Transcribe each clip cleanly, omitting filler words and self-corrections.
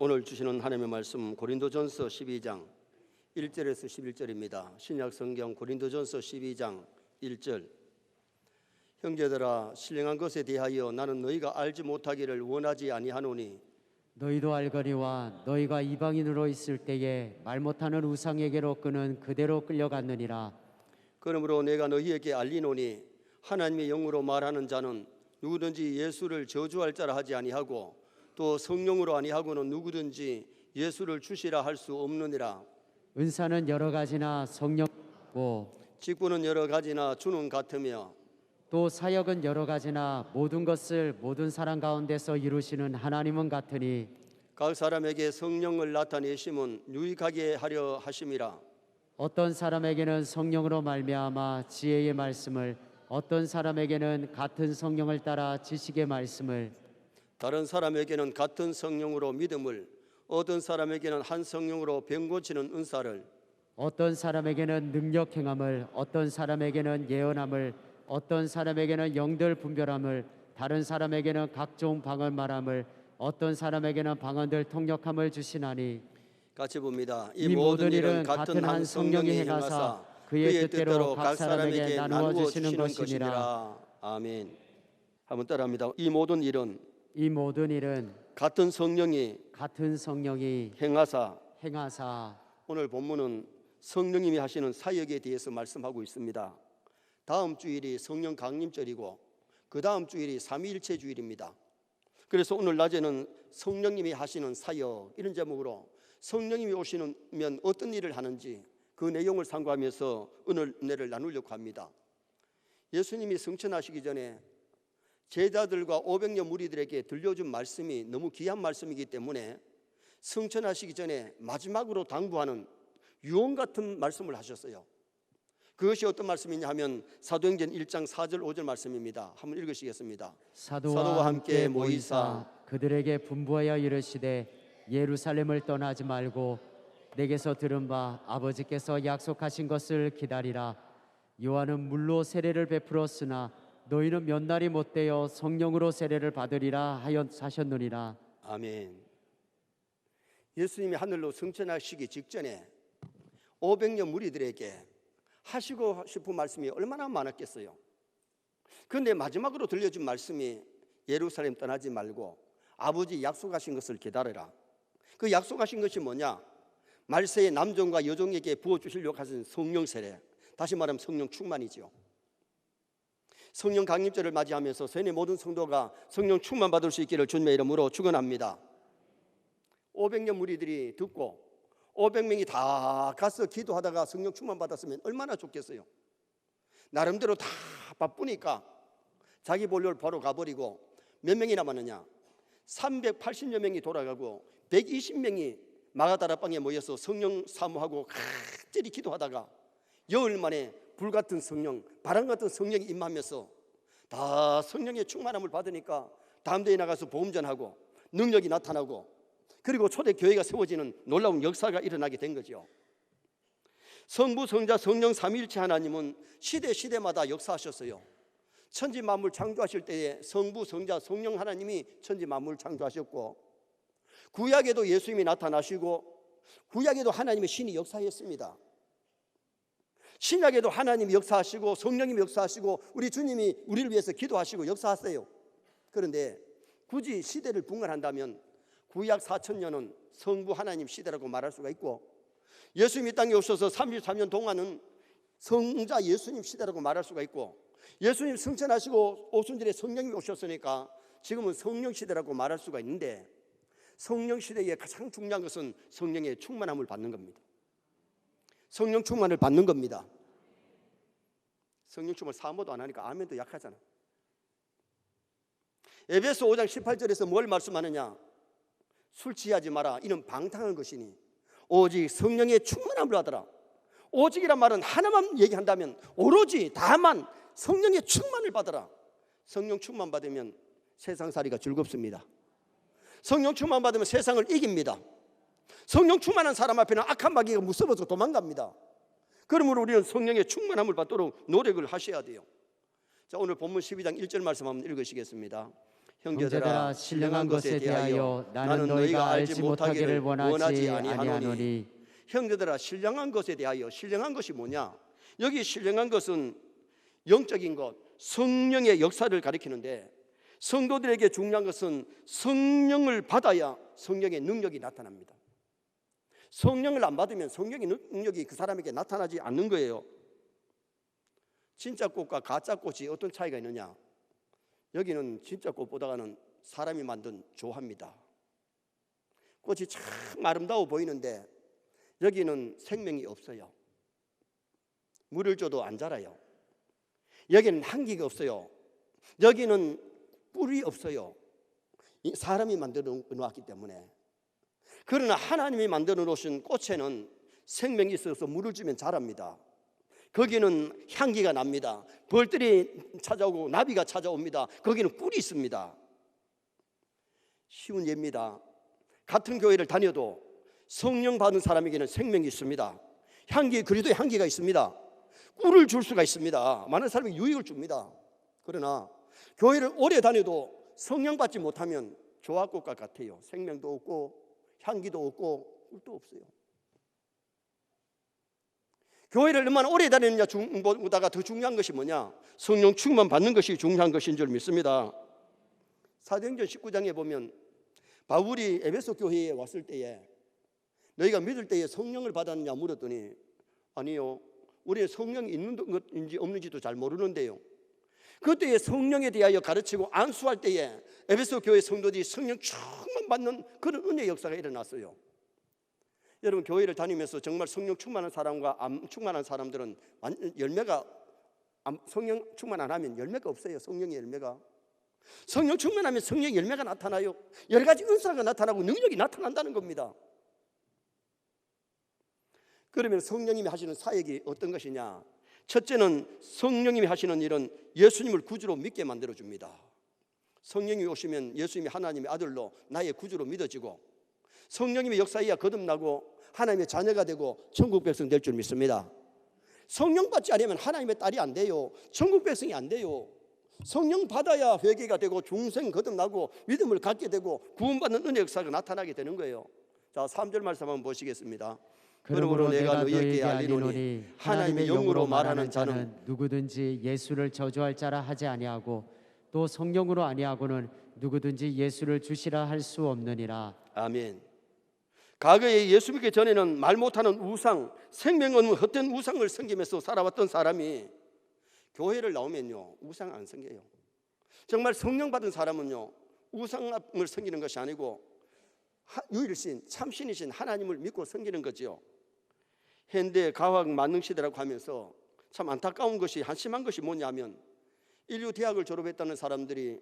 오늘 주시는 하나님의 말씀 고린도전서 12장 1절에서 11절입니다. 신약 성경 고린도전서 12장 1절. 형제들아, 신령한 것에 대하여 나는 너희가 알지 못하기를 원하지 아니하노니 너희도 알거니와 너희가 이방인으로 있을 때에 말 못하는 우상에게로 끄는 그대로 끌려갔느니라. 그러므로 내가 너희에게 알리노니 하나님의 영으로 말하는 자는 누구든지 예수를 저주할 자라 하지 아니하고 또 성령으로 아니하고는 누구든지 예수를 주시라 할 수 없느니라. 은사는 여러 가지나 성령 같고 직분은 여러 가지나 주는 같으며 또 사역은 여러 가지나 모든 것을 모든 사람 가운데서 이루시는 하나님은 같으니 각 사람에게 성령을 나타내심은 유익하게 하려 하심이라. 어떤 사람에게는 성령으로 말미암아 지혜의 말씀을, 어떤 사람에게는 같은 성령을 따라 지식의 말씀을, 다른 사람에게는 같은 성령으로 믿음을, 어떤 사람에게는 한 성령으로 병 고치는 은사를, 어떤 사람에게는 능력 행함을, 어떤 사람에게는 예언함을, 어떤 사람에게는 영들 분별함을, 다른 사람에게는 각종 방언 말함을, 어떤 사람에게는 방언들 통역함을 주시나니 같이 봅니다. 이 모든 일은 같은 한 성령이 행하사 그의 뜻대로 각 사람에게 나누어 주시는 것이니라. 아멘. 한번 따라합니다. 이 모든 일은 같은 성령이 행하사. 오늘 본문은 성령님이 하시는 사역에 대해서 말씀하고 있습니다. 다음 주일이 성령 강림절이고 그 다음 주일이 삼위일체 주일입니다. 그래서 오늘 낮에는 성령님이 하시는 사역, 이런 제목으로 성령님이 오시면 어떤 일을 하는지 그 내용을 상고하면서 은혜를 나누려고 합니다. 예수님이 승천하시기 전에 제자들과 500여 무리들에게 들려준 말씀이 너무 귀한 말씀이기 때문에 승천하시기 전에 마지막으로 당부하는 유언 같은 말씀을 하셨어요. 그것이 어떤 말씀이냐 하면 사도행전 1장 4절 5절 말씀입니다. 한번 읽으시겠습니다. 사도와 함께 모이사 그들에게 분부하여 이르시되 예루살렘을 떠나지 말고 내게서 들은 바 아버지께서 약속하신 것을 기다리라. 요한은 물로 세례를 베풀었으나 너희는 몇 날이 못되어 성령으로 세례를 받으리라 하셨느니라. 아멘. 예수님이 하늘로 승천하시기 직전에 500여 무리들에게 하시고 싶은 말씀이 얼마나 많았겠어요. 그런데 마지막으로 들려준 말씀이 예루살렘 떠나지 말고 아버지 약속하신 것을 기다려라. 그 약속하신 것이 뭐냐? 말세의 남종과 여종에게 부어주시려고 하신 성령 세례, 다시 말하면 성령 충만이죠. 성령 강림절을 맞이하면서 세계 모든 성도가 성령 충만 받을 수 있기를 주님의 이름으로 축원합니다. 500여 무리들이 듣고 500명이 다 가서 기도하다가 성령 충만 받았으면 얼마나 좋겠어요. 나름대로 다 바쁘니까 자기 볼일 바로 가버리고 몇 명이 남았느냐? 380여 명이 돌아가고 120명이 마가다라방에 모여서 성령 사모하고 간절히 기도하다가 열흘 만에 불같은 성령, 바람같은 성령이 임하면서 다 성령의 충만함을 받으니까 다음 대에 나가서 보험전하고 능력이 나타나고 그리고 초대교회가 세워지는 놀라운 역사가 일어나게 된 거죠. 성부, 성자, 성령 삼위일체 하나님은 시대마다 역사하셨어요. 천지 만물 창조하실 때에 성부, 성자, 성령 하나님이 천지 만물 창조하셨고 구약에도 예수님이 나타나시고 구약에도 하나님의 신이 역사했습니다. 신약에도 하나님이 역사하시고 성령님이 역사하시고 우리 주님이 우리를 위해서 기도하시고 역사하세요. 그런데 굳이 시대를 분간한다면 구약 4,000년은 성부 하나님 시대라고 말할 수가 있고 예수님이 땅에 오셔서 33년 동안은 성자 예수님 시대라고 말할 수가 있고 예수님 승천하시고 오순 전에 성령님이 오셨으니까 지금은 성령 시대라고 말할 수가 있는데 성령 시대의 가장 중요한 것은 성령의 충만함을 받는 겁니다. 성령 충만을 받는 겁니다. 성령 충만 사모도 안 하니까 아멘도 약하잖아. 에베소 5장 18절에서 뭘 말씀하느냐? 술 취하지 마라. 이는 방탕한 것이니 오직 성령의 충만함을 받으라. 오직이란 말은 하나만 얘기한다면 오로지 다만 성령의 충만을 받으라. 성령 충만 받으면 세상살이가 즐겁습니다. 성령 충만 받으면 세상을 이깁니다. 성령 충만한 사람 앞에는 악한 마귀가 무서워서 도망갑니다. 그러므로 우리는 성령의 충만함을 받도록 노력을 하셔야 돼요. 자, 오늘 본문 12장 1절 말씀 한번 읽으시겠습니다. 형제들아 신령한 것에 대하여 나는 너희가 알지 못하기를 원하지 아니하노니. 형제들아 신령한 것에 대하여, 신령한 것이 뭐냐? 여기 신령한 것은 영적인 것, 성령의 역사를 가리키는데, 성도들에게 중요한 것은 성령을 받아야 성령의 능력이 나타납니다. 성령을 안 받으면 성령의 능력이 그 사람에게 나타나지 않는 거예요. 진짜 꽃과 가짜 꽃이 어떤 차이가 있느냐? 여기는 진짜 꽃보다는 사람이 만든 조화입니다. 꽃이 참 아름다워 보이는데 여기는 생명이 없어요. 물을 줘도 안 자라요. 여기는 향기가 없어요. 여기는 뿔이 없어요. 사람이 만들어 놓았기 때문에. 그러나 하나님이 만들어 놓으신 꽃에는 생명이 있어서 물을 주면 자랍니다. 거기는 향기가 납니다. 벌들이 찾아오고 나비가 찾아옵니다. 거기는 꿀이 있습니다. 쉬운 예입니다. 같은 교회를 다녀도 성령 받은 사람에게는 생명이 있습니다. 그리도의 향기가 있습니다. 꿀을 줄 수가 있습니다. 많은 사람이 유익을 줍니다. 그러나 교회를 오래 다녀도 성령 받지 못하면 조화꽃과 같아요. 생명도 없고 향기도 없고 꿀도 없어요. 교회를 얼마나 오래 다니느냐보다가 더 중요한 것이 뭐냐? 성령 충만 받는 것이 중요한 것인 줄 믿습니다. 사도행전 19장에 보면 바울이 에베소 교회에 왔을 때에 너희가 믿을 때에 성령을 받았느냐 물었더니 아니요, 우리는 성령이 있는 것인지 없는지도 잘 모르는데요. 그때에 성령에 대하여 가르치고 안수할 때에 에베소 교회 성도들이 성령 충만 받는 그런 은혜의 역사가 일어났어요. 여러분, 교회를 다니면서 정말 성령 충만한 사람과 안 충만한 사람들은 열매가, 성령 충만 안 하면 열매가 없어요. 성령의 열매가. 성령 충만하면 성령의 열매가 나타나요. 여러 가지 은사가 나타나고 능력이 나타난다는 겁니다. 그러면 성령님이 하시는 사역이 어떤 것이냐? 첫째는 성령님이 하시는 일은 예수님을 구주로 믿게 만들어줍니다. 성령이 오시면 예수님이 하나님의 아들로 나의 구주로 믿어지고 성령님의 역사에야 거듭나고 하나님의 자녀가 되고 천국 백성 될 줄 믿습니다. 성령 받지 않으면 하나님의 딸이 안 돼요. 천국 백성이 안 돼요. 성령 받아야 회개가 되고 중생 거듭나고 믿음을 갖게 되고 구원받는 은혜 역사가 나타나게 되는 거예요. 자, 3절 말씀 한번 보시겠습니다. 그러므로 내가 너희에게 알리노니 하나님의 영으로 말하는 자는 누구든지 예수를 저주할 자라 하지 아니하고 또 성령으로 아니하고는 누구든지 예수를 주시라 할 수 없느니라. 아멘. 과거에 예수 믿기 전에는 말 못하는 우상, 생명 없는 헛된 우상을 섬기면서 살아왔던 사람이 교회를 나오면요, 우상 안 섬겨요. 정말 성령 받은 사람은요, 우상을 섬기는 것이 아니고 유일신, 참신이신 하나님을 믿고 섬기는 거죠. 현대 과학 만능 시대라고 하면서 참 안타까운 것이, 한심한 것이 뭐냐면 인류 대학을 졸업했다는 사람들이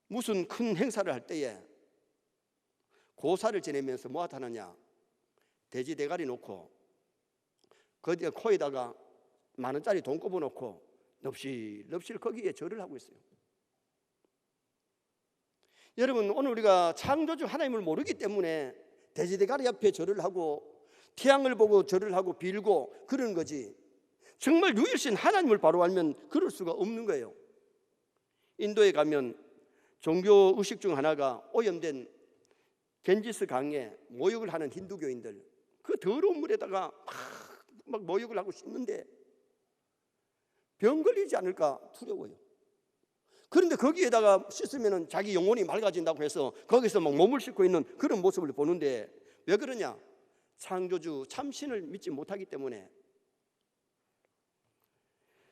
무슨 큰 행사를 할 때에 고사를 지내면서 뭐 하느냐, 돼지 대가리 놓고 거기에 코에다가 10,000원짜리 돈 꼽아 놓고 넙실넙실 거기에 절을 하고 있어요. 여러분, 오늘 우리가 창조주 하나님을 모르기 때문에 돼지 대가리 앞에 절을 하고 태양을 보고 절을 하고 빌고 그러는 거지, 정말 유일신 하나님을 바로 알면 그럴 수가 없는 거예요. 인도에 가면 종교 의식 중 하나가 오염된 겐지스 강에 모욕을 하는 힌두교인들, 그 더러운 물에다가 막 모욕을 하고 씻는데 병 걸리지 않을까 두려워요. 그런데 거기에다가 씻으면 자기 영혼이 맑아진다고 해서 거기서 막 몸을 씻고 있는 그런 모습을 보는데 왜 그러냐? 창조주 참신을 믿지 못하기 때문에.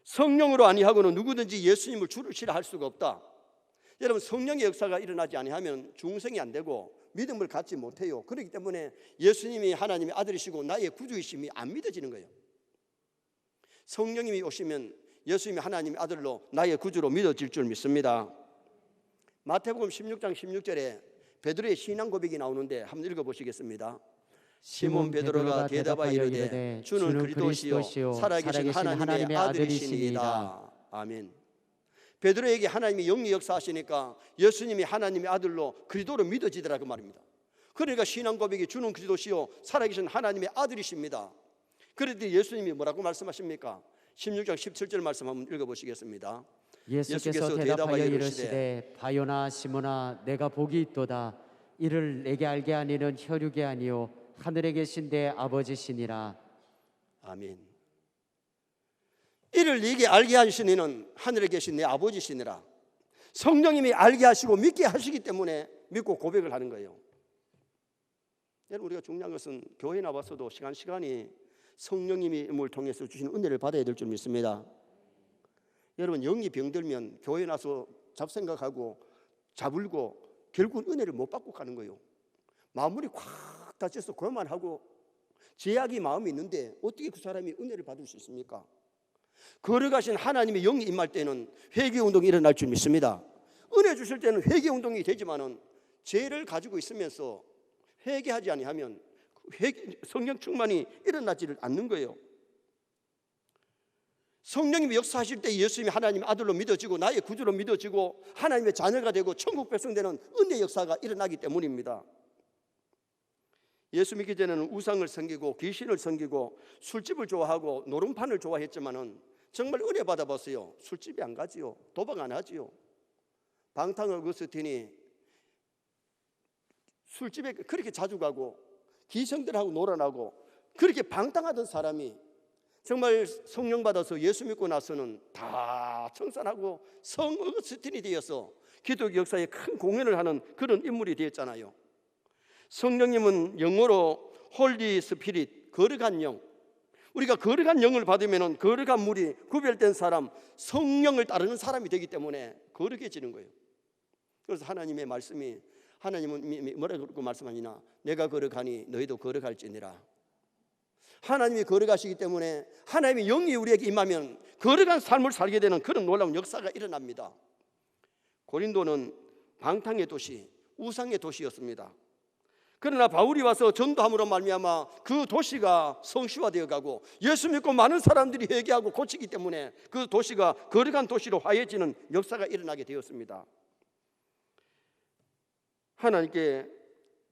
성령으로 아니하고는 누구든지 예수님을 주시라 할 수가 없다. 여러분, 성령의 역사가 일어나지 아니하면 중생이 안 되고 믿음을 갖지 못해요. 그렇기 때문에 예수님이 하나님의 아들이시고 나의 구주이심이 안 믿어지는 거예요. 성령님이 오시면 예수님이 하나님의 아들로 나의 구주로 믿어질 줄 믿습니다. 마태복음 16장 16절에 베드로의 신앙 고백이 나오는데 한번 읽어보시겠습니다. 시몬 베드로가 대답하여 이르되 주는 그리스도시요 살아계신 하나님의 아들이시니이다. 아멘. 베드로에게 하나님이 영리 역사하시니까 예수님이 하나님의 아들로 그리스도로 믿어지더라 그 말입니다. 그러니까 신앙 고백이 주는 그리스도시요 살아계신 하나님의 아들이십니다. 그런데 예수님이 뭐라고 말씀하십니까? 16장 17절 말씀 한번 읽어보시겠습니다. 예수께서 대답하여 이르시되 바요나 시몬아 내가 복이 있도다. 이를 내게 알게 하니는 혈육이 아니요 하늘에 계신 내 아버지시니라. 아멘. 이를 네게 알게 하신 이는 하늘에 계신 내 아버지시니라. 성령님이 알게 하시고 믿게 하시기 때문에 믿고 고백을 하는 거예요. 여러분, 우리가 중요한 것은 교회 나와서도 시간이 성령님을 통해서 주시는 은혜를 받아야 될 줄 믿습니다. 여러분, 영이 병들면 교회 나서 잡생각하고 잡을고 결국은 은혜를 못 받고 가는 거예요. 마음이 콱 닫혀서 그만하고 제약이 마음이 있는데 어떻게 그 사람이 은혜를 받을 수 있습니까? 걸어가신 하나님의 영이 임할 때는 회개운동이 일어날 줄 믿습니다. 은혜 주실 때는 회개운동이 되지만은 죄를 가지고 있으면서 회개하지 아니하면 성령 충만이 일어나지를 않는 거예요. 성령님이 역사하실 때 예수님이 하나님의 아들로 믿어지고 나의 구주로 믿어지고 하나님의 자녀가 되고 천국 백성 되는 은혜 역사가 일어나기 때문입니다. 예수 믿기 전에는 우상을 섬기고 귀신을 섬기고 술집을 좋아하고 노름판을 좋아했지만은 정말 은혜 받아봤어요. 술집에 안 가지요. 도박 안 하지요. 방탕을 거스더니 술집에 그렇게 자주 가고 기생들하고 놀아나고 그렇게 방탕하던 사람이 정말 성령 받아서 예수 믿고 나서는 다 청산하고 성 어거스틴이 되어서 기독교 역사에 큰 공헌을 하는 그런 인물이 되었잖아요. 성령님은 영어로 홀리 스피릿, 거룩한 영. 우리가 거룩한 영을 받으면 거룩한 물이 구별된 사람, 성령을 따르는 사람이 되기 때문에 거룩해지는 거예요. 그래서 하나님의 말씀이, 하나님은 뭐라고 말씀하시나? 내가 거룩하니 너희도 거룩할지니라. 하나님이 거룩하시기 때문에 하나님의 영이 우리에게 임하면 거룩한 삶을 살게 되는 그런 놀라운 역사가 일어납니다. 고린도는 방탕의 도시, 우상의 도시였습니다. 그러나 바울이 와서 전도함으로 말미암아 그 도시가 성시화되어 가고 예수 믿고 많은 사람들이 회개하고 고치기 때문에 그 도시가 거룩한 도시로 화해지는 역사가 일어나게 되었습니다. 하나님께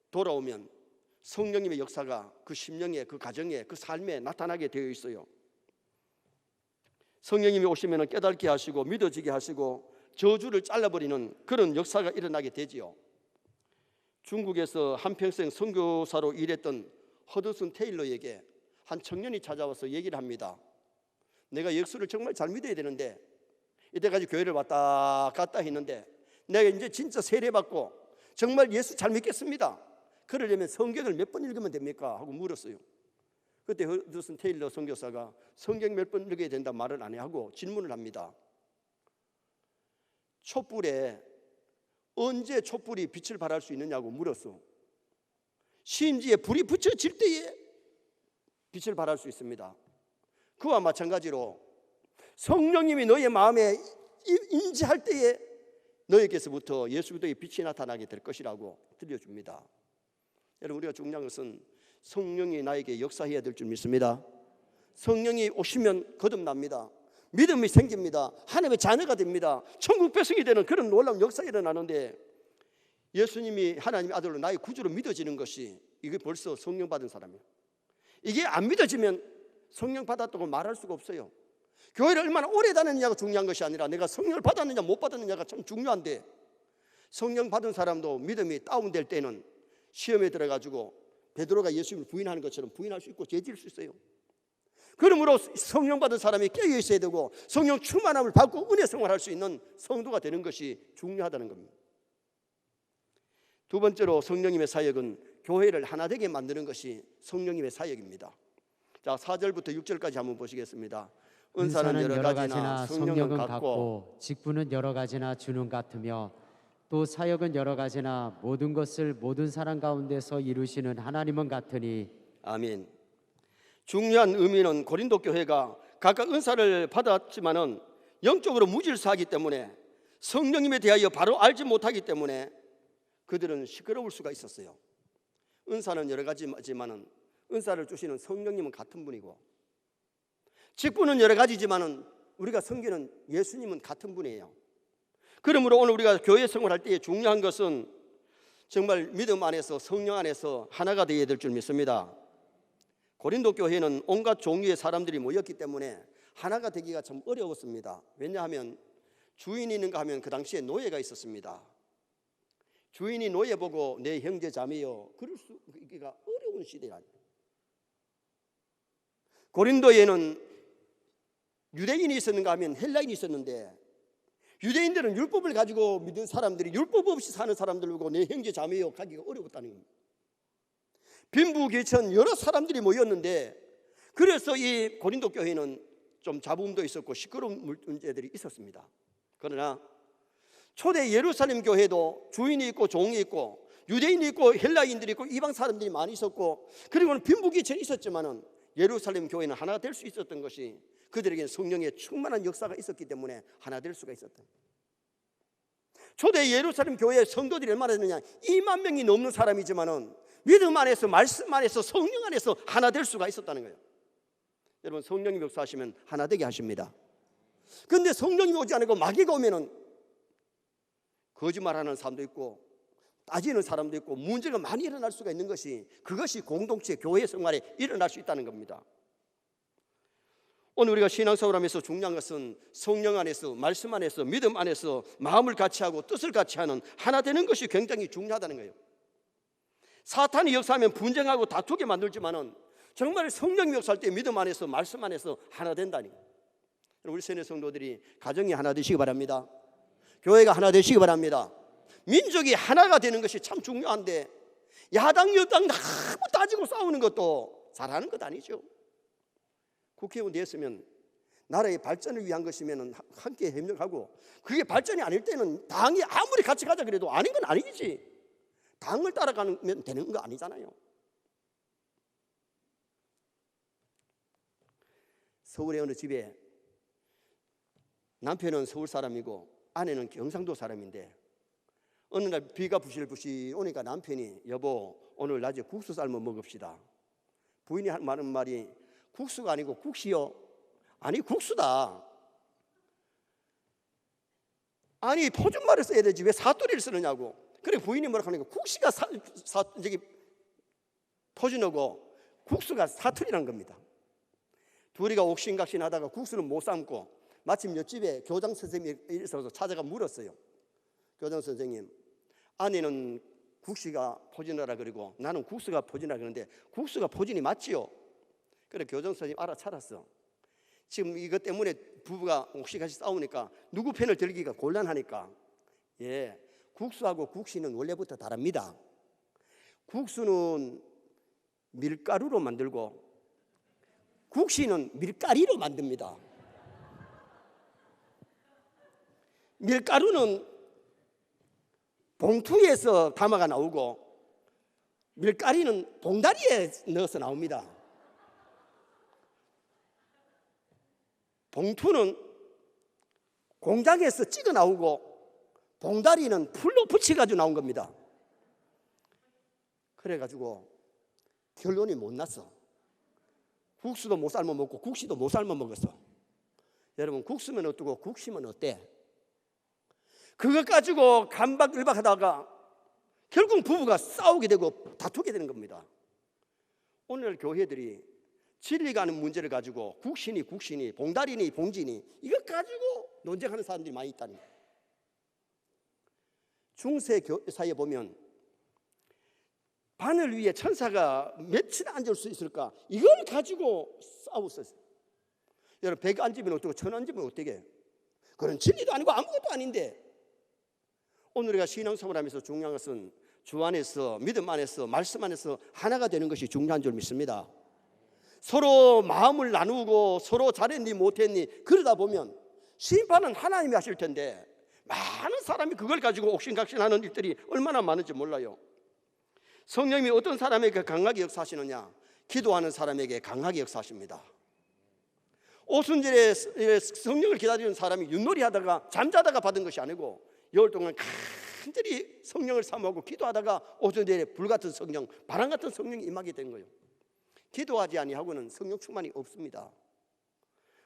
돌아오면 성령님의 역사가 그 심령에, 그 가정에, 그 삶에 나타나게 되어 있어요. 성령님이 오시면 깨닫게 하시고 믿어지게 하시고 저주를 잘라버리는 그런 역사가 일어나게 되지요. 중국에서 한평생 선교사로 일했던 허드슨 테일러에게 한 청년이 찾아와서 얘기를 합니다. 내가 예수를 정말 잘 믿어야 되는데 이때까지 교회를 왔다 갔다 했는데 내가 이제 진짜 세례받고 정말 예수 잘 믿겠습니다. 그러려면 성경을 몇 번 읽으면 됩니까? 하고 물었어요. 그때 허드슨 테일러 선교사가 성경 몇 번 읽어야 된다 말을 안 하고 질문을 합니다. 촛불에 언제 촛불이 빛을 발할 수 있느냐고 물었어. 심지에 불이 붙여질 때에 빛을 발할 수 있습니다. 그와 마찬가지로 성령님이 너의 마음에 인지할 때에 너에게서부터 예수 그리스도의 빛이 나타나게 될 것이라고 들려줍니다. 여러분, 우리가 중요한 것은 성령이 나에게 역사해야 될 줄 믿습니다. 성령이 오시면 거듭납니다. 믿음이 생깁니다. 하나님의 자녀가 됩니다. 천국 백성이 되는 그런 놀라운 역사가 일어나는데 예수님이 하나님의 아들로 나의 구주로 믿어지는 것이 이게 벌써 성령 받은 사람이에요. 이게 안 믿어지면 성령 받았다고 말할 수가 없어요. 교회를 얼마나 오래 다녔느냐가 중요한 것이 아니라 내가 성령을 받았느냐 못 받았느냐가 참 중요한데 성령 받은 사람도 믿음이 다운될 때는 시험에 들어가지고 베드로가 예수님을 부인하는 것처럼 부인할 수 있고 죄질 수 있어요. 그러므로 성령 받은 사람이 깨어 있어야 되고 성령 충만함을 받고 은혜 생활할 수 있는 성도가 되는 것이 중요하다는 겁니다. 두 번째로 성령님의 사역은 교회를 하나 되게 만드는 것이 성령님의 사역입니다. 자, 4절부터 6절까지 한번 보시겠습니다. 은사는 여러 가지나 성령은 같고 직분은 여러 가지나 주는 같으며 또 사역은 여러 가지나 모든 것을 모든 사람 가운데서 이루시는 하나님은 같으니. 아멘. 중요한 의미는 고린도 교회가 각각 은사를 받았지만은 영적으로 무질서하기 때문에 성령님에 대하여 바로 알지 못하기 때문에 그들은 시끄러울 수가 있었어요. 은사는 여러 가지지만은 은사를 주시는 성령님은 같은 분이고 직분은 여러 가지지만은 우리가 섬기는 예수님은 같은 분이에요. 그러므로 오늘 우리가 교회 생활할 때 중요한 것은 정말 믿음 안에서 성령 안에서 하나가 되어야 될 줄 믿습니다. 고린도 교회는 온갖 종류의 사람들이 모였기 때문에 하나가 되기가 참 어려웠습니다. 왜냐하면 주인이 있는가 하면 그 당시에 노예가 있었습니다. 주인이 노예 보고 내 형제 자매여, 그럴 수가 어려운 시대가 아니에요. 고린도에는 유대인이 있었는가 하면 헬라인이 있었는데, 유대인들은 율법을 가지고 믿은 사람들이 율법 없이 사는 사람들고 내 형제 자매여 가기가 어려웠다는 겁니다. 빈부귀천 여러 사람들이 모였는데, 그래서 이 고린도 교회는 좀 잡음도 있었고 시끄러운 문제들이 있었습니다. 그러나 초대 예루살렘 교회도 주인이 있고 종이 있고 유대인이 있고 헬라인들이 있고 이방 사람들이 많이 있었고, 그리고는 빈부귀천이 있었지만은 예루살렘 교회는 하나가 될 수 있었던 것이 그들에게는 성령의 충만한 역사가 있었기 때문에 하나 될 수가 있었던. 초대 예루살렘 교회의 성도들이 얼마나 되느냐, 2만 명이 넘는 사람이지만은 믿음 안에서 말씀 안에서 성령 안에서 하나 될 수가 있었다는 거예요. 여러분, 성령이 역사하시면 하나 되게 하십니다. 그런데 성령이 오지 않고 마귀가 오면은 거짓말하는 사람도 있고 따지는 사람도 있고 문제가 많이 일어날 수가 있는 것이, 그것이 공동체 교회 생활에 일어날 수 있다는 겁니다. 오늘 우리가 신앙생활 하면서 중요한 것은 성령 안에서 말씀 안에서 믿음 안에서 마음을 같이 하고 뜻을 같이 하는 하나 되는 것이 굉장히 중요하다는 거예요. 사탄이 역사하면 분쟁하고 다투게 만들지만은 정말 성령이 역사할 때 믿음 안에서 말씀 안에서 하나 된다니. 우리 세뇌 성도들이 가정이 하나 되시기 바랍니다. 교회가 하나 되시기 바랍니다. 민족이 하나가 되는 것이 참 중요한데, 야당 여당 너무 따지고 싸우는 것도 잘하는 것 아니죠. 국회의원 되었으면 나라의 발전을 위한 것이면 함께 협력하고, 그게 발전이 아닐 때는 당이 아무리 같이 가자 그래도 아닌 건 아니지. 당을 따라가면 되는 거 아니잖아요. 서울의 어느 집에 남편은 서울 사람이고 아내는 경상도 사람인데, 어느 날 비가 부실부실 오니까 남편이 여보 오늘 낮에 국수 삶아 먹읍시다. 부인이 하는 말이 국수가 아니고 국시요. 아니 국수다. 아니 표준말을 써야 되지 왜 사투리를 쓰느냐고. 그래 부인이 뭐라고 하니까 국시가 저기 표준어고 국수가 사투리란 겁니다. 둘이가 옥신각신 하다가 국수는 못 삶고 마침 옆집에 교장 선생님이 있어서 찾아가 물었어요. 교장 선생님, 아내는 국시가 포진하라 그러고 나는 국수가 포진하라 그러는데 국수가 포진이 맞지요? 그래 교장 선생님 알아차렸어. 지금 이것 때문에 부부가 옥신각신 싸우니까 누구 편을 들기가 곤란하니까, 예, 국수하고 국시는 원래부터 다릅니다. 국수는 밀가루로 만들고 국시는 밀가리로 만듭니다. 밀가루는 봉투에서 담아가 나오고 밀가리는 봉다리에 넣어서 나옵니다. 봉투는 공장에서 찍어 나오고 봉다리는 풀로 붙여가지고 나온 겁니다. 그래가지고 결론이 못 났어. 국수도 못 삶아 먹고 국시도 못 삶아 먹었어. 여러분, 국수면 어떠고 국시면 어때? 그것 가지고 감박을박 하다가 결국 부부가 싸우게 되고 다투게 되는 겁니다. 오늘 교회들이 진리가 아는 문제를 가지고 국신이 봉다리니 봉지니 이것 가지고 논쟁하는 사람들이 많이 있다는 거예요. 중세 교사에 보면 바늘 위에 천사가 며칠 앉을 수 있을까? 이걸 가지고 싸웠어요. 여러분, 100 앉으면 어떻고 1000 앉으면 어떻게? 그런 진리도 아니고 아무것도 아닌데, 오늘 우리가 신앙생활 하면서 중요한 것은 주 안에서 믿음 안에서 말씀 안에서 하나가 되는 것이 중요한 줄 믿습니다. 서로 마음을 나누고 서로 잘했니 못했니 그러다 보면 심판은 하나님이 하실 텐데 많은 사람이 그걸 가지고 옥신각신하는 일들이 얼마나 많은지 몰라요. 성령님이 어떤 사람에게 강하게 역사하시느냐? 기도하는 사람에게 강하게 역사하십니다. 오순절에 성령을 기다리는 사람이 윷놀이 하다가 잠자다가 받은 것이 아니고 열흘 동안 간절히 성령을 사모하고 기도하다가 오순절에 불같은 성령, 바람 같은 성령이 임하게 된 거예요. 기도하지 아니하고는 성령 충만이 없습니다.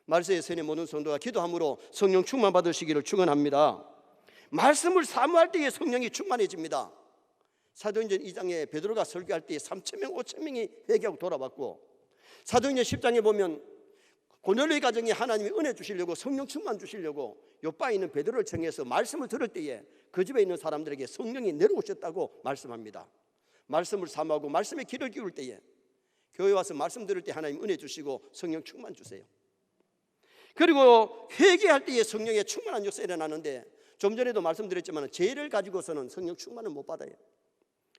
말세의 세뇌 모든 성도가 기도함으로 성령 충만 받으시기를 축원합니다. 말씀을 사모할 때에 성령이 충만해집니다. 사도행전 2장에 베드로가 설교할 때에 3,000명 5,000명이 회개하고 돌아왔고, 사도행전 10장에 보면 고넬료의 가정에 하나님이 은혜 주시려고 성령 충만 주시려고 요바에 있는 베드로를 청해서 말씀을 들을 때에 그 집에 있는 사람들에게 성령이 내려오셨다고 말씀합니다. 말씀을 삼하고 말씀에 귀를 기울 때에 교회 와서 말씀 들을 때 하나님 은혜 주시고 성령 충만 주세요. 그리고 회개할 때에 성령의 충만한 역사 일어나는데 좀 전에도 말씀드렸지만 죄를 가지고서는 성령 충만을 못 받아요.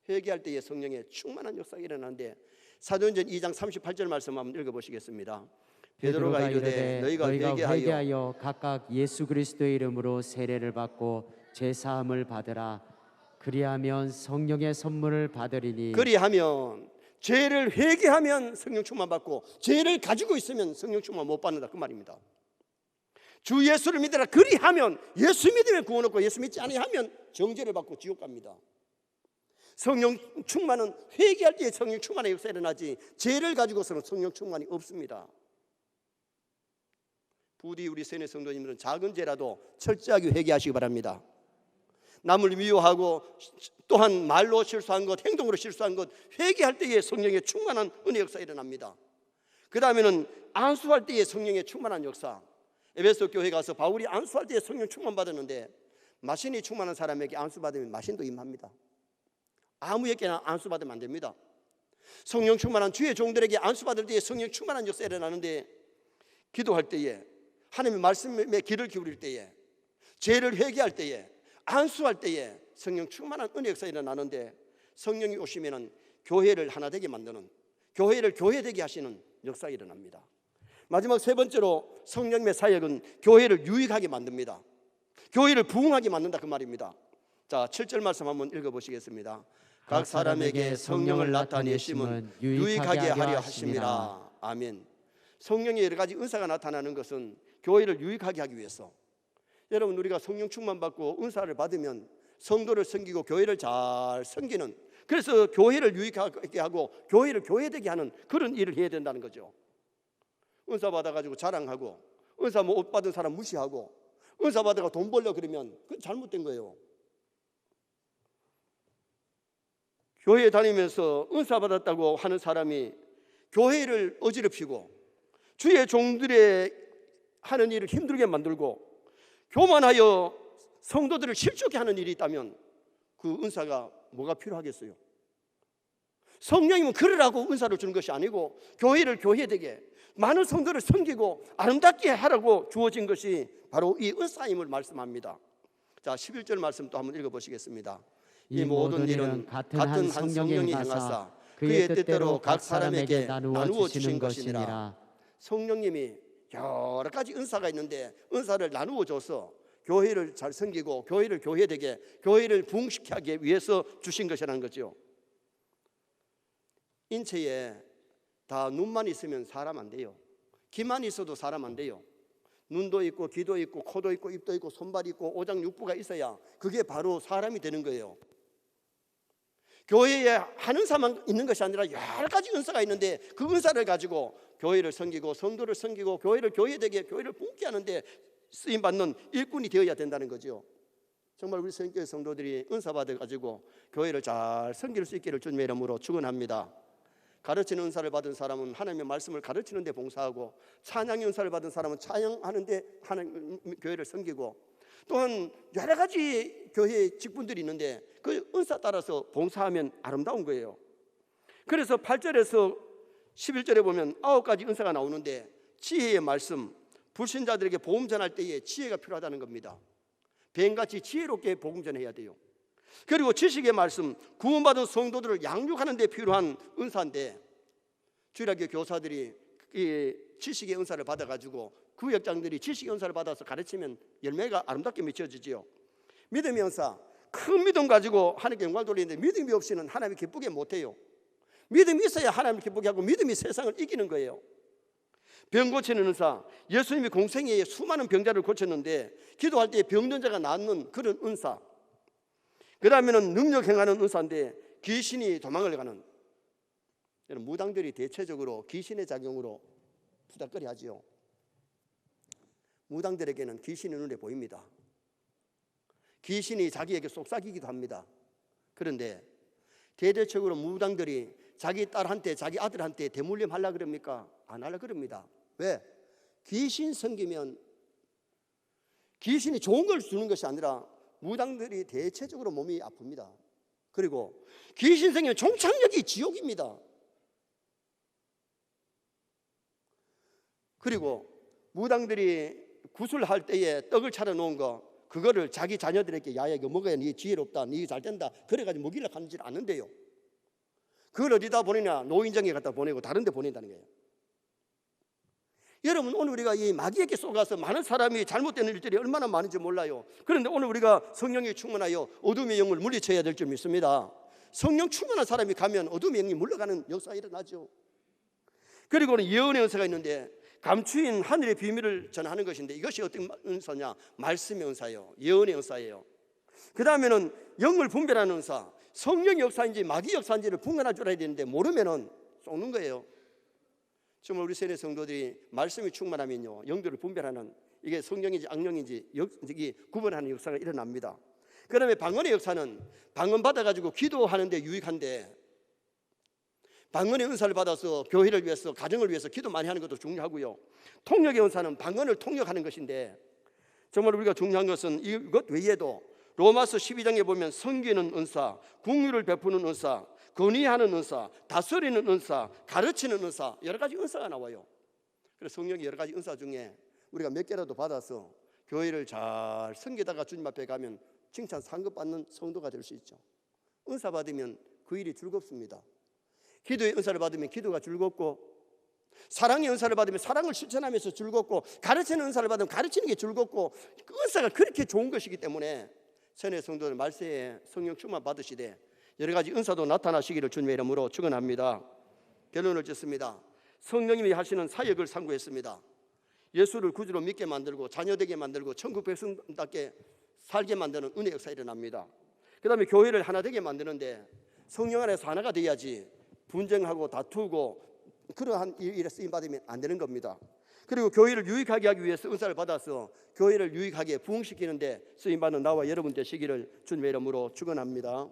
회개할 때에 성령의 충만한 역사가 일어나는데 사도행전 2장 38절 말씀 한번 읽어보시겠습니다. 베드로가 이르되 너희가 회개하여 각각 예수 그리스도의 이름으로 세례를 받고 죄 사함을 받으라. 그리하면 성령의 선물을 받으리니. 그리하면 죄를 회개하면 성령 충만 받고 죄를 가지고 있으면 성령 충만 못 받는다 그 말입니다. 주 예수를 믿으라. 그리하면 예수 믿으면 구원 얻고 예수 믿지 아니하면 정죄를 받고 지옥 갑니다. 성령 충만은 회개할 때에 성령 충만의 역사 일어나지 죄를 가지고서는 성령 충만이 없습니다. 부디 우리 세뇌 성도님들은 작은 죄라도 철저하게 회개하시기 바랍니다. 남을 미워하고 또한 말로 실수한 것, 행동으로 실수한 것 회개할 때에 성령의 충만한 은혜 역사 일어납니다. 그 다음에는 안수할 때에 성령의 충만한 역사. 에베소 교회 가서 바울이 안수할 때에 성령 충만 받았는데 마신이 충만한 사람에게 안수 받으면 마신도 임합니다. 아무에게나 안수 받으면 안 됩니다. 성령 충만한 주의 종들에게 안수 받을 때에 성령 충만한 역사 일어나는데 기도할 때에 하나님의 말씀에 귀를 기울일 때에 죄를 회개할 때에 안수할 때에 성령 충만한 은혜 역사 일어나는데 성령이 오시면은 교회를 하나 되게 만드는 교회를 교회되게 하시는 역사가 일어납니다. 마지막 세 번째로 성령의 사역은 교회를 유익하게 만듭니다. 교회를 부흥하게 만든다 그 말입니다. 자, 7절 말씀 한번 읽어보시겠습니다. 각 사람에게 성령을 나타내심은 유익하게 하려 하심이라. 아멘. 성령의 여러 가지 은사가 나타나는 것은 교회를 유익하게 하기 위해서. 여러분 우리가 성령 충만 받고 은사를 받으면 성도를 섬기고 교회를 잘 섬기는, 그래서 교회를 유익하게 하고 교회를 교회되게 하는 그런 일을 해야 된다는 거죠. 은사 받아가지고 자랑하고 은사 뭐 옷 받은 사람 무시하고 은사 받아가 돈 벌려 그러면 그건 잘못된 거예요. 교회에 다니면서 은사 받았다고 하는 사람이 교회를 어지럽히고 주의 종들의 하는 일을 힘들게 만들고 교만하여 성도들을 실족해 하는 일이 있다면 그 은사가 뭐가 필요하겠어요? 성령님은 그러라고 은사를 주는 것이 아니고 교회를 교회되게 많은 성도를 섬기고 아름답게 하라고 주어진 것이 바로 이 은사임을 말씀합니다. 자, 11절 말씀 또 한번 읽어보시겠습니다. 이 모든 일은 같은 한 성령이 행하사 그의 뜻대로 각 사람에게 나누어 주신 것이니라. 성령님이 여러 가지 은사가 있는데 은사를 나누어 줘서 교회를 잘 섬기고 교회를 교회되게 교회를 부흥시키기 위해서 주신 것이라는 거죠. 인체에 다 눈만 있으면 사람 안 돼요. 귀만 있어도 사람 안 돼요. 눈도 있고 귀도 있고 코도 있고 입도 있고 손발이 있고 오장육부가 있어야 그게 바로 사람이 되는 거예요. 교회에 한 은사만 있는 것이 아니라 여러 가지 은사가 있는데 그 은사를 가지고 교회를 섬기고 성도를 섬기고 교회를 교회되게 교회를 붓게 하는데 쓰임받는 일꾼이 되어야 된다는 거죠. 정말 우리 성교회 성도들이 은사 받아가지고 교회를 잘 섬길 수 있기를 주님의 이름으로 축원합니다. 가르치는 은사를 받은 사람은 하나님의 말씀을 가르치는 데 봉사하고 찬양의 은사를 받은 사람은 찬양하는 데 하나님 교회를 섬기고 또한 여러 가지 교회 직분들이 있는데 그 은사 따라서 봉사하면 아름다운 거예요. 그래서 8절에서 11절에 보면 9가지 은사가 나오는데 지혜의 말씀, 불신자들에게 복음 전할 때에 지혜가 필요하다는 겁니다. 뱀같이 지혜롭게 복음 전해야 돼요. 그리고 지식의 말씀, 구원받은 성도들을 양육하는 데 필요한 은사인데 주일학교 교사들이 이 지식의 은사를 받아가지고 구역장들이 지식의 은사를 받아서 가르치면 열매가 아름답게 맺혀지지요. 믿음의 은사, 큰 믿음 가지고 하나님께 영광을 돌리는데 믿음이 없이는 하나님을 기쁘게 못해요. 믿음이 있어야 하나님을 기쁘게 하고 믿음이 세상을 이기는 거예요. 병 고치는 은사, 예수님이 공생애에 수많은 병자를 고쳤는데 기도할 때 병든 자가 낫는 그런 은사. 그 다음에는 능력 행하는 은사인데 귀신이 도망을 가는, 무당들이 대체적으로 귀신의 작용으로 부닥거리 하지요. 무당들에게는 귀신이 눈에 보입니다. 귀신이 자기에게 속삭이기도 합니다. 그런데 대대적으로 무당들이 자기 딸한테 자기 아들한테 대물림 하려고 그럽니까? 안 하려고 그럽니다. 왜? 귀신 섬기면 귀신이 좋은 걸 주는 것이 아니라 무당들이 대체적으로 몸이 아픕니다. 그리고 귀신 섬기면 종착역이 지옥입니다. 그리고 무당들이 구슬할 때에 떡을 차려 놓은 거 그거를 자기 자녀들에게 야야 이거 먹어야 네 지혜롭다, 네 잘 된다 그래가지고 먹이려고 하는 줄 아는데요, 그걸 어디다 보내냐? 노인정에 갖다 보내고 다른 데 보낸다는 거예요. 여러분, 오늘 우리가 이 마귀에게 속아서 많은 사람이 잘못된 일들이 얼마나 많은지 몰라요. 그런데 오늘 우리가 성령이 충만하여 어둠의 영을 물리쳐야 될 줄 믿습니다. 성령 충만한 사람이 가면 어둠의 영이 물러가는 역사가 일어나죠. 그리고는 예언의 은사가 있는데 감추인 하늘의 비밀을 전하는 것인데 이것이 어떤 은사냐? 말씀의 은사예요. 예언의 은사예요. 그 다음에는 영을 분별하는 은사, 성령의 역사인지 마귀 역사인지를 분간할 줄 알아야 되는데 모르면은 쏘는 거예요. 정말 우리 세례 성도들이 말씀이 충만하면요, 영들을 분별하는, 이게 성령인지 악령인지 구분하는 역사가 일어납니다. 그 다음에 방언의 역사는 방언 받아가지고 기도하는 데 유익한데, 방언의 은사를 받아서 교회를 위해서, 가정을 위해서 기도 많이 하는 것도 중요하고요. 통역의 은사는 방언을 통역하는 것인데, 정말 우리가 중요한 것은 이것 외에도 로마서 12장에 보면 섬기는 은사, 긍휼을 베푸는 은사, 건의하는 은사, 다스리는 은사, 가르치는 은사, 여러 가지 은사가 나와요. 그래서 성령의 여러 가지 은사 중에 우리가 몇 개라도 받아서 교회를 잘 섬기다가 주님 앞에 가면 칭찬 상급받는 성도가 될 수 있죠. 은사 받으면 그 일이 즐겁습니다. 기도의 은사를 받으면 기도가 즐겁고, 사랑의 은사를 받으면 사랑을 실천하면서 즐겁고, 가르치는 은사를 받으면 가르치는 게 즐겁고, 그 은사가 그렇게 좋은 것이기 때문에 세뇌 성도들 말세에 성령 충만 받으시되 여러 가지 은사도 나타나시기를 주님의 이름으로 축원합니다. 결론을 짓습니다. 성령님이 하시는 사역을 상고했습니다. 예수를 구주로 믿게 만들고 자녀되게 만들고 천국 백성답게 살게 만드는 은혜 역사 일어납니다. 그 다음에 교회를 하나 되게 만드는데 성령 안에서 하나가 돼야지 분쟁하고 다투고 그러한 일에 쓰임받으면 안 되는 겁니다. 그리고 교회를 유익하게 하기 위해서 은사를 받아서 교회를 유익하게 부흥시키는 데 쓰임받는 나와 여러분 되시기를 주님의 이름으로 축원합니다.